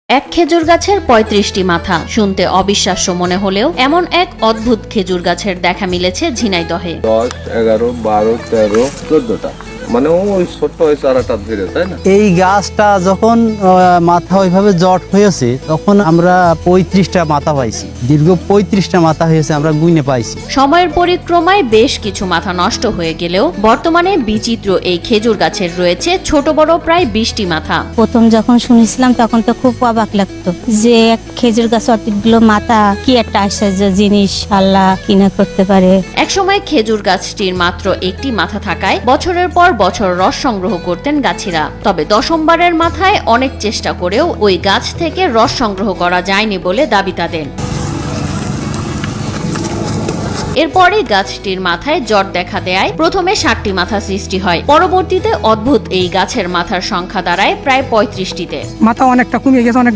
এক খেজুর গাছের ৩৫টি মাথা শুনতে অবিশ্বাস্য মনে হলেও এমন এক অদ্ভুত খেজুর গাছের দেখা মিলেছে ঝিনাইদহে। 10, 11, 12, 13, 14টা মানে ওই ছোট্ট ওই চারাটা ধরে, তাই না? এই গাছটা যখন মাথা ওইভাবে জট হয়েছে তখন আমরা 35টা মাথা পাইছি। দীর্ঘ 35টা মাথা হয়েছে, আমরা গুইনে পাইছি। সময়ের পরিক্রমায় বেশ কিছু মাথা নষ্ট হয়ে গেলেও বর্তমানে বিচিত্র এই খেজুর গাছের রয়েছে ছোট বড় প্রায় 20টি মাথা। প্রথম যখন শুনেছিলাম তখন তো খুব অবাক লাগতো যে এক খেজুর গাছ অতগুলো মাথা, কি একটা আশ্চর্য জিনিস, আল্লাহ কিনা করতে পারে। একসময় খেজুর গাছটির মাত্র একটি মাথা থাকায় বছরের পর বছর রস সংগ্রহ করতেন গাছিরা। তবে দশমবারের মাথায় অনেক চেষ্টা করেও ওই গাছ থেকে রস সংগ্রহ করা যায়নি বলে দাবি তাদের। এরপরই গাছটির মাথায় জট দেখা দেয়। প্রথমে 7টি মাথা সৃষ্টি হয়, পরবর্তীতে অদ্ভুত এই গাছের মাথার সংখ্যা দাঁড়ায় প্রায় 35টিতে। মাথা অনেকটা কমে গেছে, অনেক